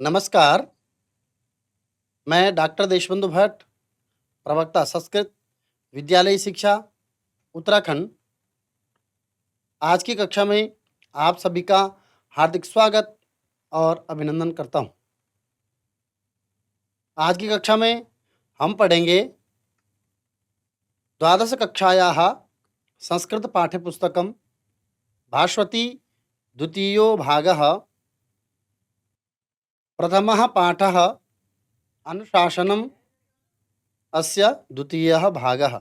नमस्कार, मैं डॉक्टर देशबंधु भट्ट, प्रवक्ता संस्कृत विद्यालयी शिक्षा उत्तराखंड। आज की कक्षा में आप सभी का हार्दिक स्वागत और अभिनंदन करता हूं। आज की कक्षा में हम पढ़ेंगे द्वादश कक्षायाः संस्कृत पाठ्यपुस्तकं भास्वती द्वितीयो भागः प्रथमः पाठः अनुशासनम् अस्य द्वितीयः भागः।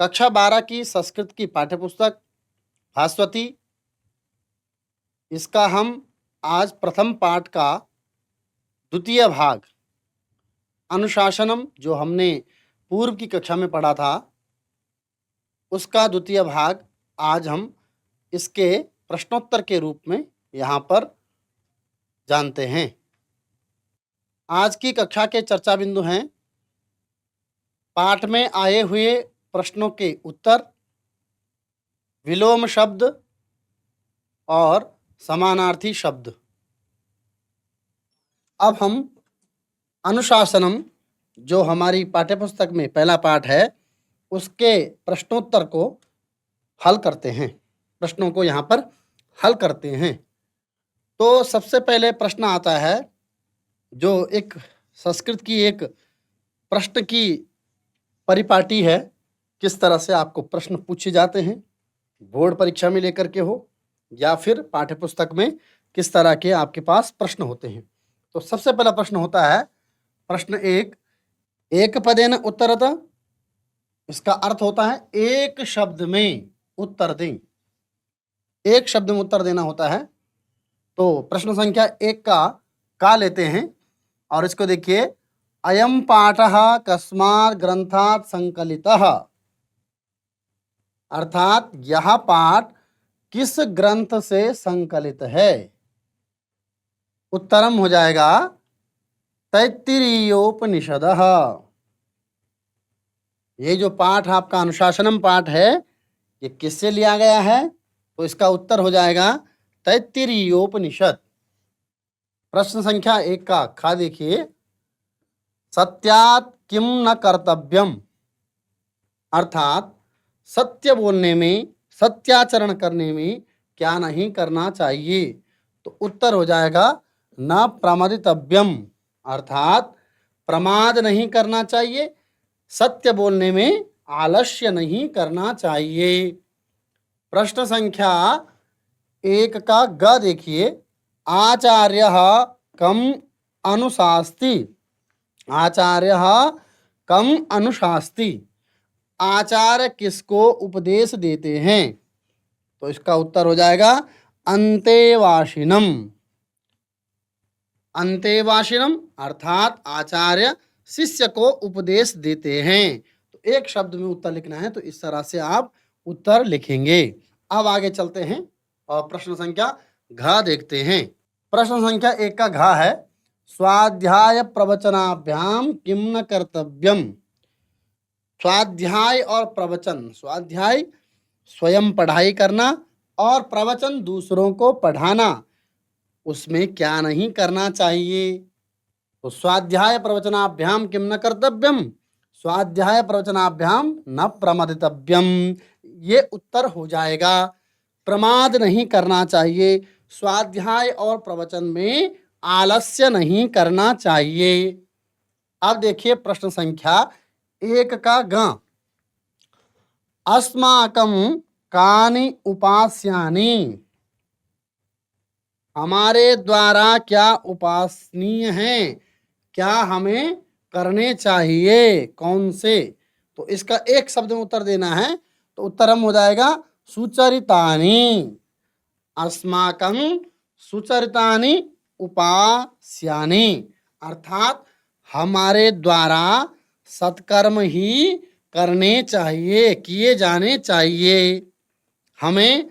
कक्षा 12 की संस्कृत की पाठ्यपुस्तक भास्वती, इसका हम आज प्रथम पाठ का द्वितीय भाग अनुशासनम, जो हमने पूर्व की कक्षा में पढ़ा था, उसका द्वितीय भाग आज हम इसके प्रश्नोत्तर के रूप में यहाँ पर जानते हैं। आज की कक्षा के चर्चा बिंदु हैं पाठ में आए हुए प्रश्नों के उत्तर, विलोम शब्द और समानार्थी शब्द। अब हम अनुशासनम, जो हमारी पाठ्यपुस्तक में पहला पाठ है, उसके प्रश्नोत्तर को हल करते हैं, प्रश्नों को यहाँ पर हल करते हैं। तो सबसे पहले प्रश्न आता है, जो एक संस्कृत की एक प्रश्न की परिपाटी है, किस तरह से आपको प्रश्न पूछे जाते हैं, बोर्ड परीक्षा में लेकर के हो या फिर पाठ्यपुस्तक में किस तरह के आपके पास प्रश्न होते हैं। तो सबसे पहला प्रश्न होता है, प्रश्न एक पदेन उत्तरत। इसका अर्थ होता है एक शब्द में उत्तर दें, एक शब्द में उत्तर देना होता है। तो प्रश्न संख्या 1 का लेते हैं और इसको देखिए, अयम पाठः कस्मात् ग्रंथात् संकलितः, अर्थात यह पाठ किस ग्रंथ से संकलित है। उत्तरम हो जाएगा तैत्तिरीयोपनिषदः। ये जो पाठ आपका अनुशासनम पाठ है, ये किससे लिया गया है? तो इसका उत्तर हो जाएगा तैत्तिरीयोपनिषद। प्रश्न संख्या 1 का खा देखिए, सत्यात् किम न कर्तव्यम, अर्थात सत्य बोलने में, सत्याचरण करने में क्या नहीं करना चाहिए। तो उत्तर हो जाएगा न प्रमदितव्यम, अर्थात प्रमाद नहीं करना चाहिए, सत्य बोलने में आलस्य नहीं करना चाहिए। प्रश्न संख्या 1 का ग देखिए, आचार्यः कम अनुशास्ति, आचार्यः कम अनुशास्ति, आचार्य किसको उपदेश देते हैं। तो इसका उत्तर हो जाएगा अंतेवासिनम। अंतेवासिनम अर्थात आचार्य शिष्य को उपदेश देते हैं। तो एक शब्द में उत्तर लिखना है, तो इस तरह से आप उत्तर लिखेंगे। अब आगे चलते हैं और प्रश्न संख्या घ देखते हैं। प्रश्न संख्या 1 का घ है, स्वाध्याय प्रवचनाभ्याम किम न कर्तव्यम। स्वाध्याय और प्रवचन, स्वाध्याय स्वयं पढ़ाई करना और प्रवचन दूसरों को पढ़ाना, उसमें क्या नहीं करना चाहिए। तो स्वाध्याय प्रवचनाभ्याम किम न कर्तव्यम, स्वाध्याय प्रवचनाभ्याम न प्रमदितव्यम, ये उत्तर हो जाएगा। प्रमाद नहीं करना चाहिए, स्वाध्याय और प्रवचन में आलस्य नहीं करना चाहिए। अब देखिए प्रश्न संख्या 1 का ग, अस्माकं कानि उपास्यानि, हमारे द्वारा क्या उपासनीय हैं, क्या हमें करने चाहिए, कौन से। तो इसका एक शब्द में उत्तर देना है, तो उत्तरम हो जाएगा सुचरितानि। अस्माकं सुचरितानि उपास्यानि, अर्थात हमारे द्वारा सत्कर्म ही करने चाहिए, किए जाने चाहिए। हमें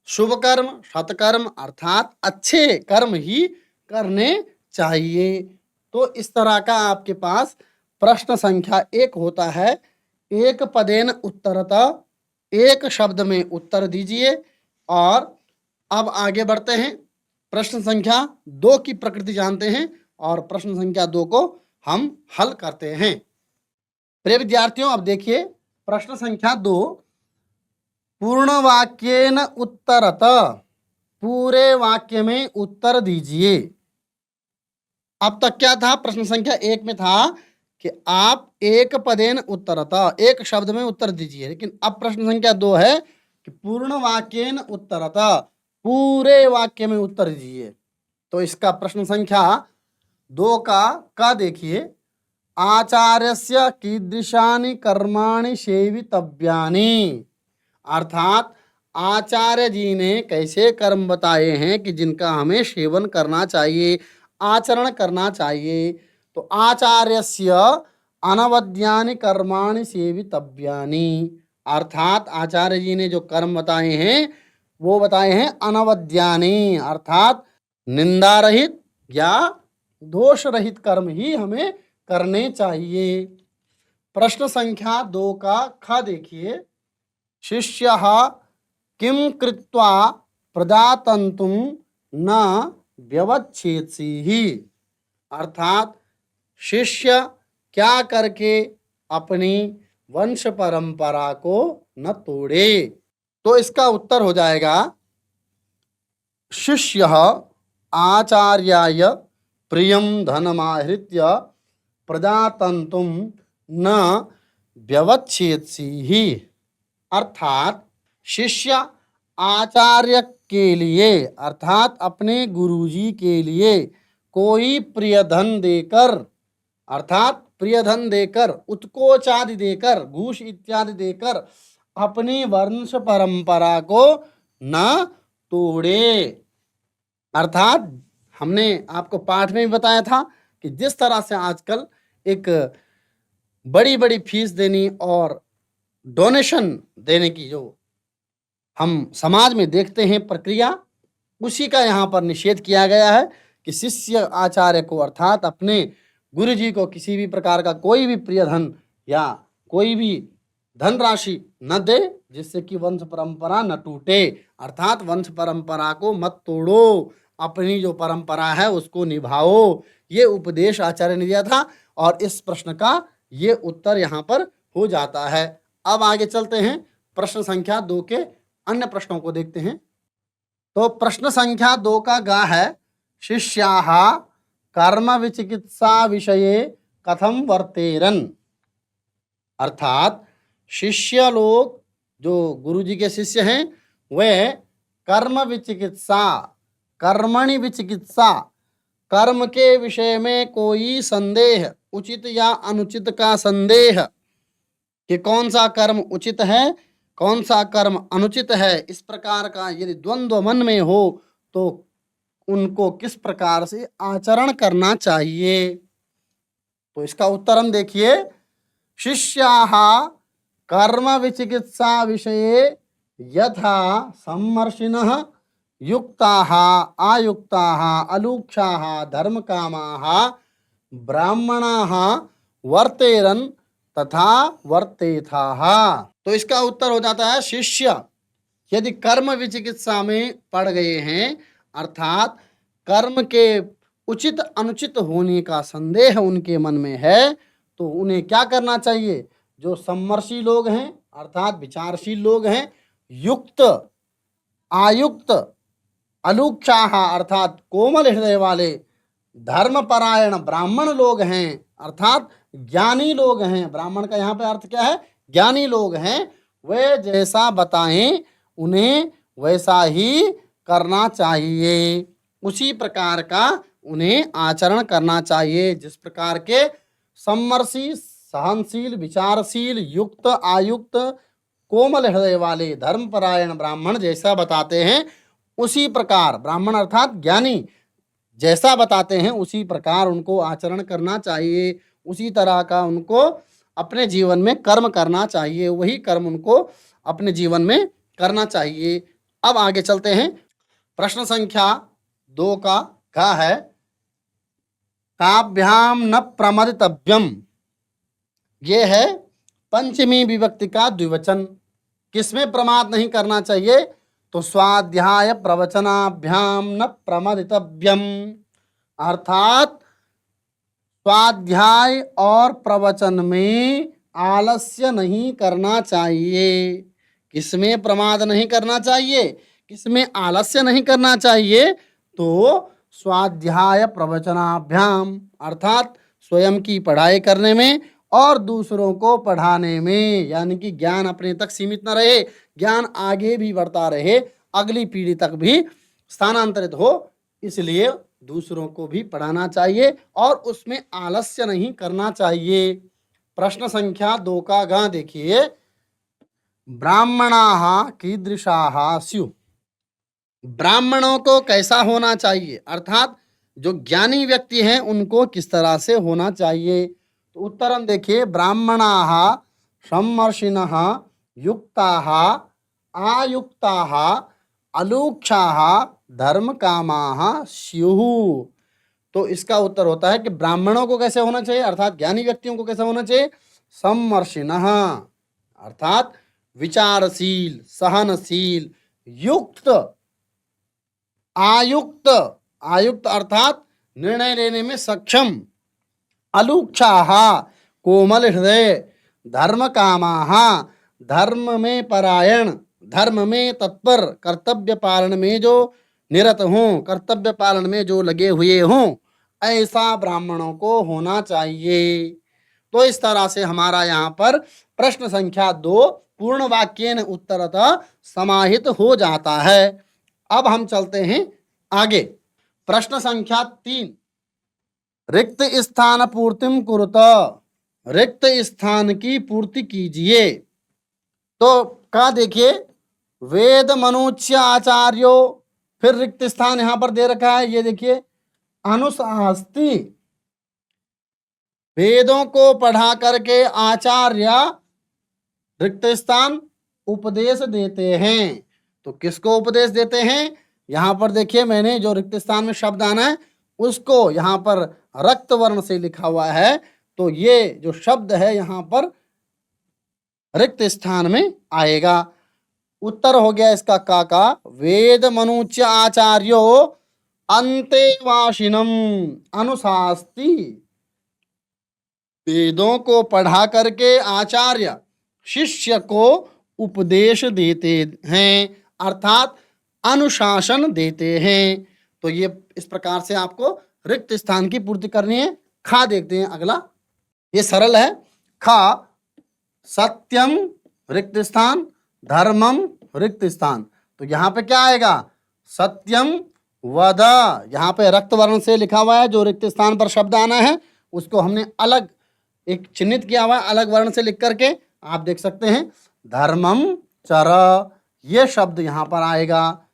शुभ कर्म, सत्कर्म अर्थात अच्छे कर्म ही करने चाहिए। तो इस तरह का आपके पास प्रश्न संख्या 1 होता है, एक पदेन उत्तरतः, एक शब्द में उत्तर दीजिए। और अब आगे बढ़ते हैं प्रश्न संख्या 2 की प्रकृति जानते हैं और प्रश्न संख्या 2 को हम हल करते हैं। प्रिय विद्यार्थियों, अब देखिए प्रश्न संख्या 2, पूर्ण वाक्येन उत्तरत, पूरे वाक्य में उत्तर दीजिए। अब तक क्या था? प्रश्न संख्या 1 में था कि आप एक पदेन उत्तरत, एक शब्द में उत्तर दीजिए, लेकिन अब प्रश्न संख्या 2 है कि पूर्ण वाक्येन उत्तरत, पूरे वाक्य में उत्तर दीजिए। तो इसका प्रश्न संख्या 2 का देखिए, आचार्यस्य कीदृशानि कर्माणि सेवितव्यानि, अर्थात आचार्य जी ने कैसे कर्म बताए हैं कि जिनका हमें सेवन करना चाहिए, आचरण करना चाहिए। तो आचार्यस्य अनवद्यानि कर्माणि सेवितव्यानि, अर्थात आचार्य जी ने जो कर्म बताए हैं वो बताए हैं अनवद्यानि, अर्थात निंदा रहित या दोष रहित कर्म ही हमें करने चाहिए। प्रश्न संख्या 2 का ख देखिए, शिष्यः किं कृत्वा प्रजातन्तुं न व्यवच्छेत्सीहि, अर्थात शिष्य क्या करके अपनी वंश परंपरा को न तोड़े। तो इसका उत्तर हो जाएगा, शिष्यः आचार्याय प्रियं धनमाहृत्य प्रजातन्तुं न व्यवच्छेत्सीहि, अर्थात शिष्य आचार्य के लिए अर्थात अपने गुरुजी के लिए कोई प्रिय धन देकर, अर्थात प्रिय धन देकर, उत्कोच आदि देकर, घूस इत्यादि देकर अपनी वंश परंपरा को न तोड़े। अर्थात हमने आपको पाठ में भी बताया था कि जिस तरह से आजकल एक बड़ी बड़ी फीस देनी और डोनेशन देने की जो हम समाज में देखते हैं प्रक्रिया, उसी का यहाँ पर निषेध किया गया है कि शिष्य आचार्य को अर्थात अपने गुरु जी को किसी भी प्रकार का कोई भी प्रिय धन या कोई भी धनराशि न दे जिससे कि वंश परंपरा न टूटे, अर्थात वंश परंपरा को मत तोड़ो, अपनी जो परंपरा है उसको निभाओ। ये उपदेश आचार्य ने दिया था और इस प्रश्न का ये उत्तर यहाँ पर हो जाता है। अब आगे चलते हैं, प्रश्न संख्या 2 के अन्य प्रश्नों को देखते हैं। तो प्रश्न संख्या 2 का गा है, शिष्याः कर्म विचिकित्सा विषये कथम वर्तेरन, अर्थात शिष्य लोग जो गुरुजी के शिष्य हैं वे कर्म विचिकित्सा, कर्मणि विचिकित्सा, कर्म के विषय में कोई संदेह, उचित या अनुचित का संदेह कि कौन सा कर्म उचित है कौन सा कर्म अनुचित है, इस प्रकार का यदि द्वंद्व मन में हो तो उनको किस प्रकार से आचरण करना चाहिए। तो इसका उत्तर हम देखिए, शिष्याः कर्म विचिकित्सा विषये यथा सम्मर्षिणः युक्ताः आयुक्ताः अलूक्षाः धर्मकामाः ब्राह्मणाः वर्तेरन् तथा वर्तेथाः। तो इसका उत्तर हो जाता है, शिष्य यदि कर्म विचिकित्सा में पड़ गए हैं अर्थात कर्म के उचित अनुचित होने का संदेह उनके मन में है तो उन्हें क्या करना चाहिए। जो सम्मर्शी लोग हैं अर्थात विचारशील लोग हैं, युक्त आयुक्त अलूक्षाः अर्थात कोमल हृदय वाले, धर्मपरायण ब्राह्मण लोग हैं अर्थात ज्ञानी लोग हैं। ब्राह्मण का यहाँ पे अर्थ क्या है, ज्ञानी लोग हैं। वे जैसा बताएं उन्हें वैसा ही करना चाहिए, उसी प्रकार का उन्हें आचरण करना चाहिए। जिस प्रकार के सम्मर्शी, सहनशील, विचारशील, युक्त आयुक्त, कोमल हृदय वाले, धर्मपरायण ब्राह्मण जैसा बताते हैं उसी प्रकार, ब्राह्मण अर्थात ज्ञानी जैसा बताते हैं उसी प्रकार उनको आचरण करना चाहिए, उसी तरह का उनको अपने जीवन में कर्म करना चाहिए, वही कर्म उनको अपने जीवन में करना चाहिए। अब आगे चलते हैं, प्रश्न संख्या 2 का है, काभ्याम न प्रमदितव्यम, ये है पंचमी विभक्ति का द्विवचन। किसमें प्रमाद नहीं करना चाहिए, तो स्वाध्याय प्रवचनाभ्याम न प्रमदितव्यम, अर्थात स्वाध्याय और प्रवचन में आलस्य नहीं करना चाहिए। किसमें प्रमाद नहीं करना चाहिए, किसमें आलस्य नहीं करना चाहिए? तो स्वाध्याय प्रवचनाभ्याम, अर्थात स्वयं की पढ़ाई करने में और दूसरों को पढ़ाने में, यानी कि ज्ञान अपने तक सीमित न रहे, ज्ञान आगे भी बढ़ता रहे, अगली पीढ़ी तक भी स्थानांतरित हो, इसलिए दूसरों को भी पढ़ाना चाहिए और उसमें आलस्य नहीं करना चाहिए। प्रश्न संख्या 2 का ग देखिए, ब्राह्मणाः कीदृशाः स्युः, ब्राह्मणों को कैसा होना चाहिए, अर्थात जो ज्ञानी व्यक्ति हैं उनको किस तरह से होना चाहिए? तो उत्तर हम देखिए, ब्राह्मणाः सम्मर्शिनः युक्ताः आयुक्ताः अलूक्षाः धर्मकामाः स्युः। तो इसका उत्तर होता है कि ब्राह्मणों को कैसे होना चाहिए, अर्थात ज्ञानी व्यक्तियों को कैसा होना चाहिए? सम्मर्शिनः, अर्थात विचारशील, सहनशील, युक्त, आयुक्त, आयुक्त अर्थात निर्णय लेने में सक्षम, अलूक्षाः कोमल हृदय, धर्म कामाः धर्म में परायण, धर्म में तत्पर, कर्तव्य पालन में जो निरत हों, कर्तव्य पालन में जो लगे हुए हों, ऐसा ब्राह्मणों को होना चाहिए। तो इस तरह से हमारा यहाँ पर प्रश्न संख्या 2 पूर्ण वाक्येन उत्तरतः समाहित हो जाता है। अब हम चलते हैं आगे। प्रश्न संख्या 3, रिक्त स्थान पूर्तिम कुरुत, रिक्त स्थान की पूर्ति कीजिए। तो का देखिए, वेद मनुष्य आचार्यो, फिर रिक्त स्थान यहां पर दे रखा है, ये देखिए अनुशास्ति, वेदों को पढ़ा करके आचार्य रिक्त स्थान उपदेश देते हैं। तो किसको उपदेश देते हैं? यहां पर देखिए, मैंने जो रिक्त स्थान में शब्द आना है उसको यहां पर रक्त वर्ण से लिखा हुआ है, तो ये जो शब्द है यहां पर रिक्त स्थान में आएगा। उत्तर हो गया इसका का वेद मनुष्य आचार्यो अंतेवासिनम अनुशास्ति, वेदों को पढ़ा करके आचार्य शिष्य को उपदेश देते हैं, अर्थात अनुशासन देते हैं। तो ये इस प्रकार से आपको रिक्त स्थान की पूर्ति करनी है। खा देखते हैं अगला, ये सरल है। खा, सत्यम रिक्त स्थान, धर्मम रिक्त स्थान। तो यहाँ पे क्या आएगा? सत्यम वद, यहाँ पे रक्त वर्ण से लिखा हुआ है, जो रिक्त स्थान पर शब्द आना है उसको हमने अलग एक चिन्हित किया हुआ है, अलग वर्ण से लिख करके आप देख सकते हैं। धर्मम चर, ये शब्द यहाँ पर आएगा,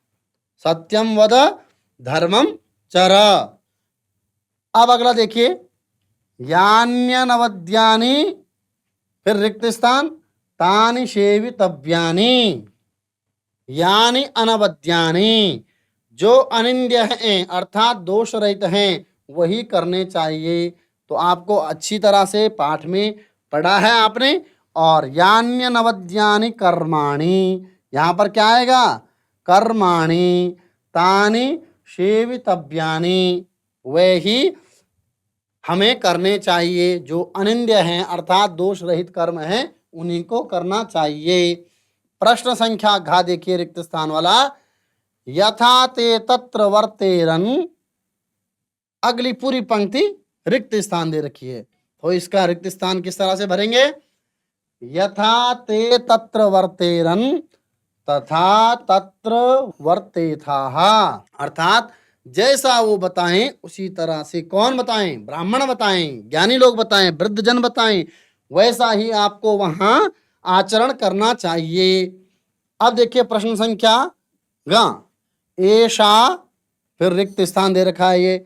सत्यम वद धर्मम चर। अब अगला देखिए, यान्यनवद्यानि, फिर रिक्त स्थान, तानि सेवितव्यानि, यानि अनवद्यानि, जो अनिंद्य हैं अर्थात दोष रहित हैं वही करने चाहिए। तो आपको अच्छी तरह से पाठ में पढ़ा है आपने। और यान्य नवद्यानि कर्माणि, यहाँ पर क्या आएगा? कर्माणि तानि सेवितव्यानि, वे ही हमें करने चाहिए, जो अनिंद्य हैं अर्थात दोष रहित कर्म हैं उन्हीं को करना चाहिए। प्रश्न संख्या घ देखिए, रिक्त स्थान वाला, यथा ते तत्र वर्तेरन, अगली पूरी पंक्ति रिक्त स्थान दे रखी है, तो इसका रिक्त स्थान किस तरह से भरेंगे? यथा ते तत्र वर्तेरन तथा तत्र वर्तेथाः, अर्थात जैसा वो बताएं उसी तरह से, कौन बताएं? ब्राह्मण बताएं, ज्ञानी लोग बताएं, वृद्धजन बताएं, वैसा ही आपको वहां आचरण करना चाहिए। अब देखिए प्रश्न संख्या ग, एषा, फिर रिक्त स्थान दे रखा है ये,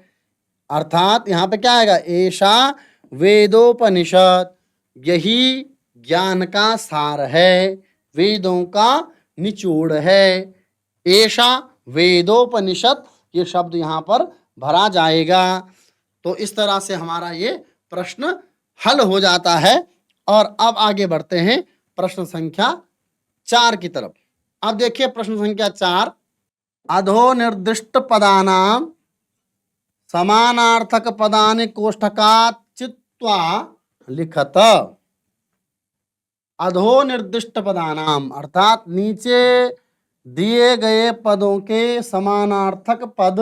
अर्थात यहाँ पे क्या आएगा? एषा वेदोपनिषद, यही ज्ञान का सार है, वेदों का निचोड़ है। एषा वेदोपनिषद, ये शब्द यहाँ पर भरा जाएगा। तो इस तरह से हमारा ये प्रश्न हल हो जाता है। और अब आगे बढ़ते हैं प्रश्न संख्या 4 की तरफ। अब देखिए प्रश्न संख्या 4, अधो निर्दिष्ट पदानाम समानार्थक पदानि कोष्ठकात् चित्वा लिखत। अधो निर्दिष्ट पदानाम अर्थात नीचे दिए गए पदों के समानार्थक पद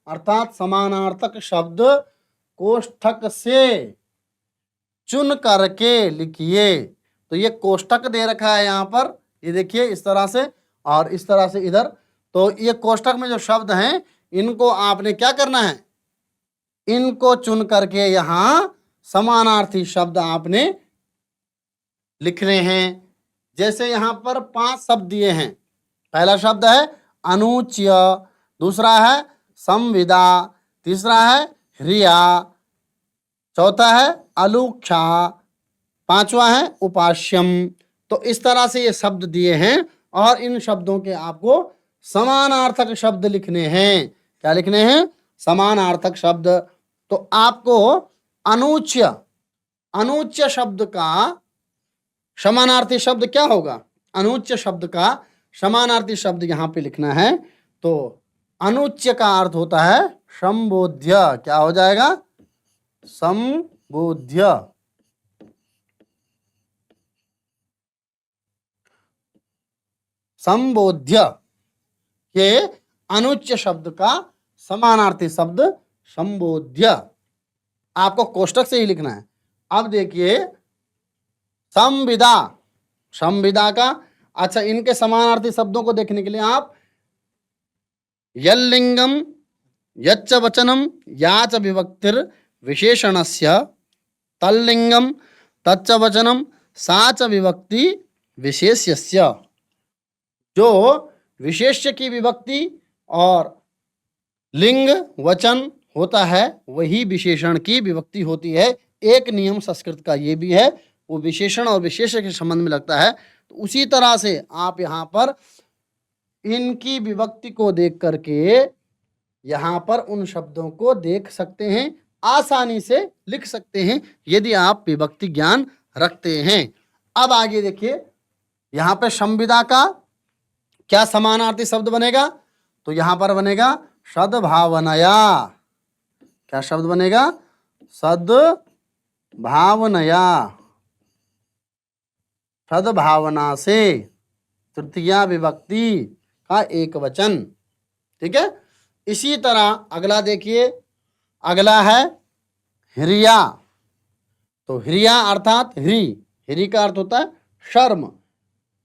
अर्थात समानार्थक शब्द कोष्ठक से चुन करके लिखिए। तो ये कोष्ठक दे रखा है यहाँ पर, ये देखिए इस तरह से और इस तरह से इधर। तो ये कोष्ठक में जो शब्द हैं इनको आपने क्या करना है, इनको चुन करके यहाँ समानार्थी शब्द आपने लिखने हैं। जैसे यहाँ पर 5 शब्द दिए हैं। पहला शब्द है अनुच्य, दूसरा है संविदा, तीसरा है ह्रिया, चौथा है अलुक्षा, पांचवा है उपास्यम। तो इस तरह से ये शब्द दिए हैं और इन शब्दों के आपको समानार्थक शब्द लिखने हैं। क्या लिखने हैं? समानार्थक शब्द। तो आपको अनुच्य, अनुच्य शब्द का समानार्थी शब्द क्या होगा? अनुच्य शब्द का समानार्थी शब्द यहाँ पे लिखना है। तो अनुच्य का अर्थ होता है संबोध्य। क्या हो जाएगा? संबोध्य। संबोध्य ये अनुच्य शब्द का समानार्थी शब्द संबोध्य। आपको कोष्ठक से ही लिखना है। अब देखिए संविदा, संविदा का अच्छा, इनके समानार्थी शब्दों को देखने के लिए आप यल्लिंगम यच्च वचनम याच विभक्तिर विशेषणस्य तल्लिंगम तच्च वचनम साच विभक्ति विशेष्यस्य। जो विशेष्य की विभक्ति और लिंग वचन होता है वही विशेषण की विभक्ति होती है। एक नियम संस्कृत का ये भी है, वो विशेषण और विशेष्य के संबंध में लगता है। तो उसी तरह से आप यहाँ पर इनकी विभक्ति को देख करके यहाँ पर उन शब्दों को देख सकते हैं, आसानी से लिख सकते हैं यदि आप विभक्ति ज्ञान रखते हैं। अब आगे देखिए यहाँ पे संविदा का क्या समानार्थी शब्द बनेगा? तो यहाँ पर बनेगा सद्भावनया। क्या शब्द बनेगा? सद्भावनया, सद्भावना से, तृतीया विभक्ति का एक वचन। ठीक है। इसी तरह अगला देखिए, अगला है ह्रिया। तो ह्रिया अर्थात ह्री का अर्थ होता है शर्म।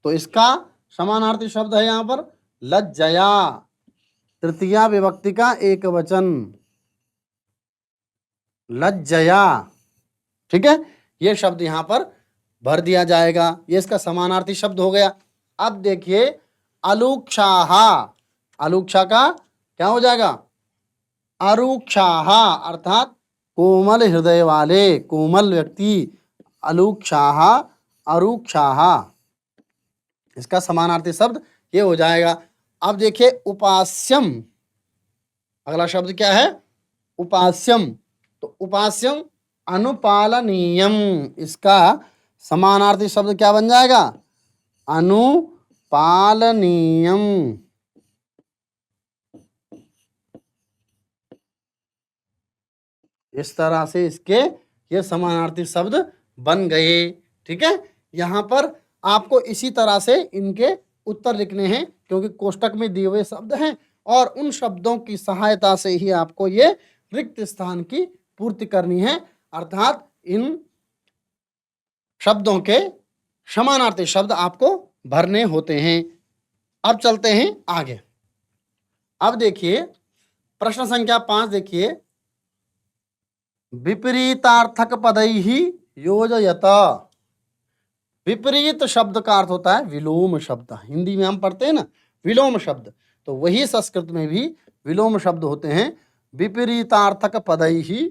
तो इसका समानार्थी शब्द है यहाँ पर लज्जया, तृतीया विभक्ति का एक वचन, लज्जया। ठीक है, ये शब्द यहाँ पर भर दिया जाएगा। ये इसका समानार्थी शब्द हो गया। अब देखिए अलुक्षाहा, अलुक्षा का क्या हो जाएगा? अरुक्षाहा अर्थात कोमल हृदय वाले, कोमल व्यक्ति। अलुक्षाहा, अरुक्षाहा, इसका समानार्थी शब्द ये हो जाएगा। अब देखिए उपास्यम, अगला शब्द क्या है? उपास्यम। तो उपास्यम अनुपालनीयम, इसका समानार्थी शब्द क्या बन जाएगा? अनुपालनीयम। इस तरह से इसके ये समानार्थी शब्द बन गए। ठीक है, यहाँ पर आपको इसी तरह से इनके उत्तर लिखने हैं क्योंकि कोष्टक में दिए हुए शब्द हैं और उन शब्दों की सहायता से ही आपको ये रिक्त स्थान की पूर्ति करनी है। अर्थात इन शब्दों के समानार्थी शब्द आपको भरने होते हैं। अब चलते हैं आगे। अब देखिए प्रश्न संख्या 5 देखिए, विपरीतार्थक पदैहि योजयत। विपरीत शब्द का अर्थ होता है विलोम शब्द। हिंदी में हम पढ़ते हैं ना विलोम शब्द, तो वही संस्कृत में भी विलोम शब्द होते हैं। विपरीतार्थक पदैहि,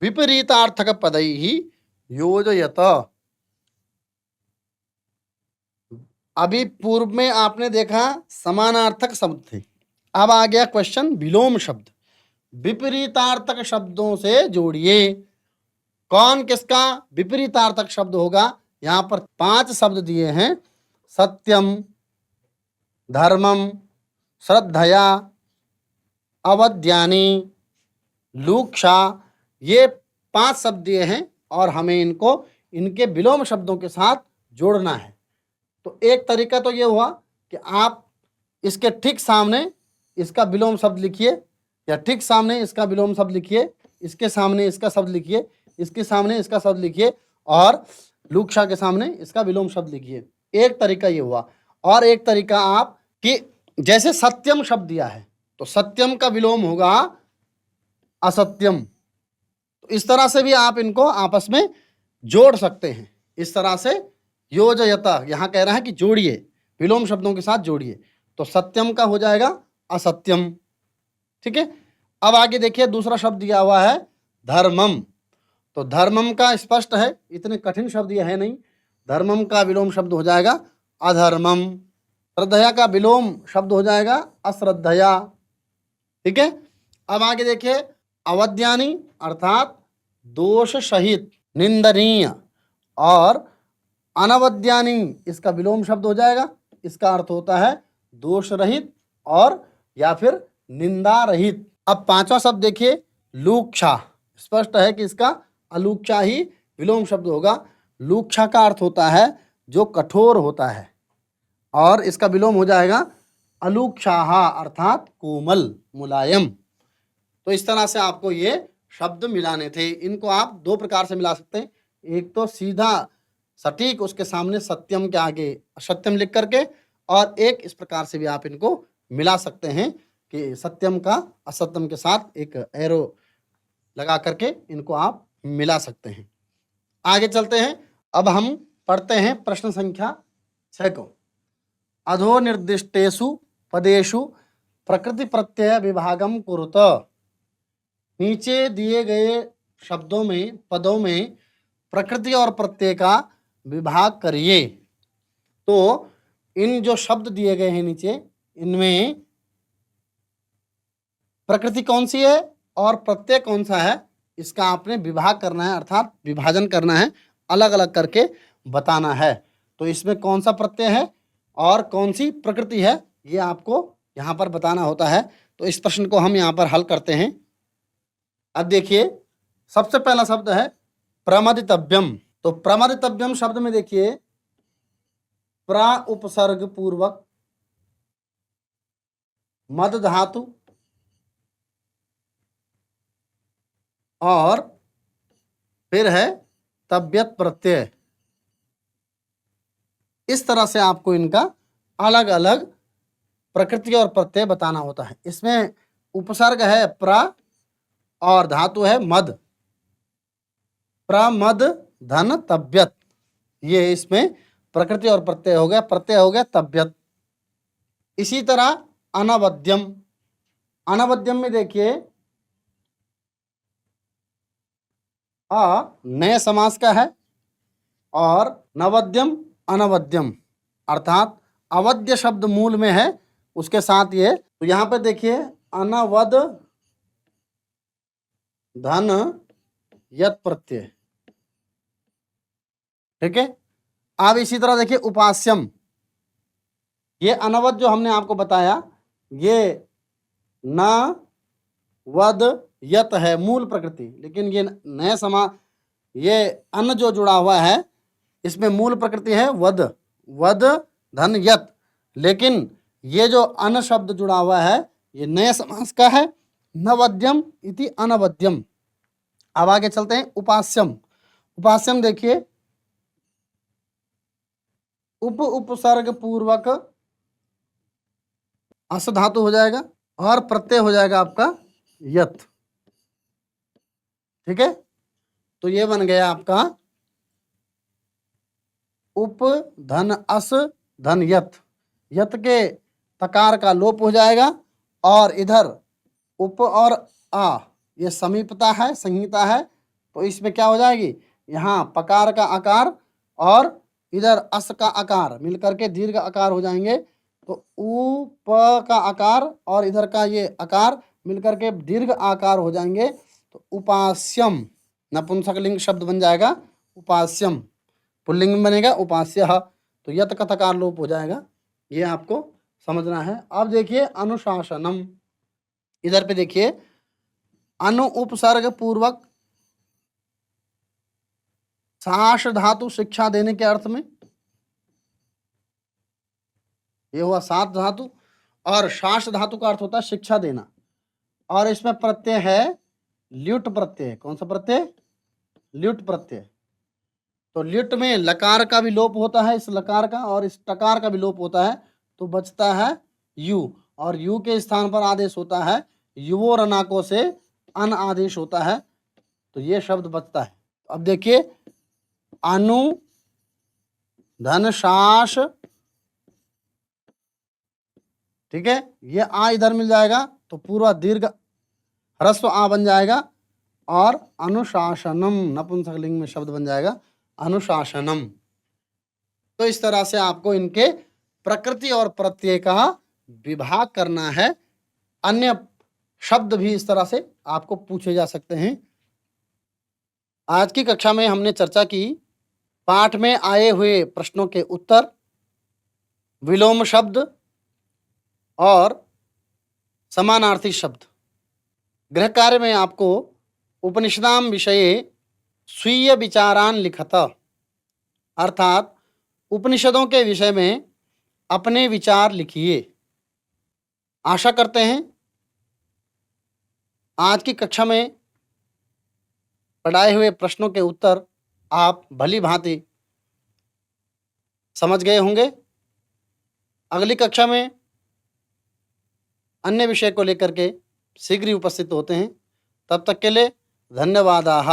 विपरीतार्थक पदैहि योजयत। अभी पूर्व में आपने देखा समानार्थक शब्द थे, अब आ गया क्वेश्चन विलोम शब्द। विपरीतार्थक शब्दों से जोड़िए। कौन किसका विपरीतार्थक शब्द होगा? यहाँ पर 5 शब्द दिए हैं। सत्यम, धर्मम, श्रद्धया, अवद्यानि, लूक्षा, ये 5 शब्द दिए हैं और हमें इनको इनके विलोम शब्दों के साथ जोड़ना है। तो एक तरीका तो ये हुआ कि आप इसके ठीक सामने इसका विलोम शब्द लिखिए, या ठीक सामने इसका विलोम शब्द लिखिए, इसके सामने इसका शब्द लिखिए, इसके सामने इसका शब्द लिखिए, और लूक्षा के सामने इसका विलोम शब्द लिखिए। एक तरीका ये हुआ। और एक तरीका आप कि जैसे सत्यम शब्द दिया है तो सत्यम का विलोम होगा असत्यम। तो इस तरह से भी आप इनको आपस में जोड़ सकते हैं। इस तरह से योजयता, यहाँ कह रहा है कि जोड़िए, विलोम शब्दों के साथ जोड़िए। तो सत्यम का हो जाएगा असत्यम। ठीक है। अब आगे देखिए, दूसरा शब्द दिया हुआ है धर्मम। तो धर्मम का स्पष्ट है, इतने कठिन शब्द ये है नहीं। धर्मम का विलोम शब्द हो जाएगा अधर्मम। श्रद्धया का विलोम शब्द हो जाएगा अश्रद्धया। ठीक है। अब आगे देखिए, अवद्यानि अर्थात दोष सहित, निंदनीय, और अनवद्यानि इसका विलोम शब्द हो जाएगा। इसका अर्थ होता है दोष रहित और या फिर निंदा रहित। अब 5वां शब्द देखिए, लूक्षा। स्पष्ट है कि इसका अलूक्षा ही विलोम शब्द होगा। लूक्षा का अर्थ होता है जो कठोर होता है, और इसका विलोम हो जाएगा अलूक्षाहा अर्थात कोमल, मुलायम। तो इस तरह से आपको ये शब्द मिलाने थे। इनको आप 2 प्रकार से मिला सकते हैं। एक तो सीधा सटीक उसके सामने सत्यम के आगे असत्यम लिख करके, और एक इस प्रकार से भी आप इनको मिला सकते हैं कि सत्यम का असत्यम के साथ एक एरो लगा करके इनको आप मिला सकते हैं। आगे चलते हैं। अब हम पढ़ते हैं प्रश्न संख्या 6 को। अधो निर्दिष्टेषु पदेषु प्रकृति प्रत्यय विभागम कुरुत। नीचे दिए गए शब्दों में, पदों में प्रकृति और प्रत्यय का विभाग करिए। तो इन जो शब्द दिए गए हैं नीचे, इनमें प्रकृति कौन सी है और प्रत्यय कौन सा है, इसका आपने विभाग करना है, अर्थात विभाजन करना है, अलग अलग करके बताना है। तो इसमें कौन सा प्रत्यय है और कौन सी प्रकृति है, ये आपको यहाँ पर बताना होता है। तो इस प्रश्न को हम यहाँ पर हल करते हैं। अब देखिए, सबसे पहला शब्द है प्रमदितव्यम। तो प्रमदितव्यम शब्द में देखिए, प्रा उपसर्ग पूर्वक मद धातु और फिर है तव्यत प्रत्यय। इस तरह से आपको इनका अलग अलग प्रकृति और प्रत्यय बताना होता है। इसमें उपसर्ग है प्रा और धातु है मद। प्रमद धन तव्यत, ये इसमें प्रकृति और प्रत्यय हो गया। प्रत्यय हो गया तव्यत। इसी तरह अनवद्यम। अनवद्यम में देखिए, नए समास का है, और नवद्यम अनवद्यम अर्थात अवद्य शब्द मूल में है, उसके साथ ये। तो यहाँ पे देखिए, अनवद धन यत प्रत्यय। ठीक है। अब इसी तरह देखिए उपास्यम। ये अनवद जो हमने आपको बताया, ये न वद यत है मूल प्रकृति, लेकिन ये नए समा, ये अन जो जुड़ा हुआ है, इसमें मूल प्रकृति है वद, वद धन यत, लेकिन ये जो अन शब्द जुड़ा हुआ है ये नए समास का है। नवद्यम इति अनवद्यम। अब आगे चलते हैं उपास्यम। उपास्यम देखिए, उपसर्ग पूर्वक अस धातु हो जाएगा और प्रत्यय हो जाएगा आपका यत। ठीक है। तो ये बन गया आपका उप धन अस धन यत। यत के तकार का लोप हो जाएगा, और इधर उप और आ ये समीपता है, संहिता है, तो इसमें क्या हो जाएगी, यहाँ पकार का आकार और इधर अस का आकार मिलकर के दीर्घ आकार हो जाएंगे। तो उ प का आकार और इधर का ये आकार मिलकर के दीर्घ आकार हो जाएंगे। तो उपास्यम नपुंसकलिंग शब्द बन जाएगा उपास्यम। पुल्लिंग में बनेगा उपास्य। तो यत का तकार लोप हो जाएगा। ये आपको समझना है। अब देखिए अनुशासनम, इधर पे देखिए अनु उपसर्ग पूर्वक शास धातु शिक्षा देने के अर्थ में, ये हुआ सात धातु, और शास धातु का अर्थ होता है शिक्षा देना, और इसमें प्रत्यय है ल्युट प्रत्यय। कौन सा प्रत्यय? ल्युट प्रत्यय। तो ल्युट में लकार का भी लोप होता है, इस लकार का, और इस टकार का भी लोप होता है, तो बचता है यू, और यू के स्थान पर आदेश होता है युवोरनाको से अन आदेश होता है, तो ये शब्द बचता है। अब देखिए अनु धन शास, ठीक है, ये आ इधर मिल जाएगा तो पूरा दीर्घ ह्रस्व आ बन जाएगा, और अनुशासनम नपुंसकलिंग में शब्द बन जाएगा अनुशासनम। तो इस तरह से आपको इनके प्रकृति और प्रत्यय का विभाग करना है। अन्य शब्द भी इस तरह से आपको पूछे जा सकते हैं। आज की कक्षा में हमने चर्चा की पाठ में आए हुए प्रश्नों के उत्तर, विलोम शब्द और समानार्थी शब्द। गृह कार्य में आपको उपनिषदाम विषये स्वीय विचारान लिखत, अर्थात उपनिषदों के विषय में अपने विचार लिखिए। आशा करते हैं आज की कक्षा में पढ़ाए हुए प्रश्नों के उत्तर आप भली भांति समझ गए होंगे। अगली कक्षा में अन्य विषय को लेकर के शीघ्र ही उपस्थित होते हैं। तब तक के लिए धन्यवादाः।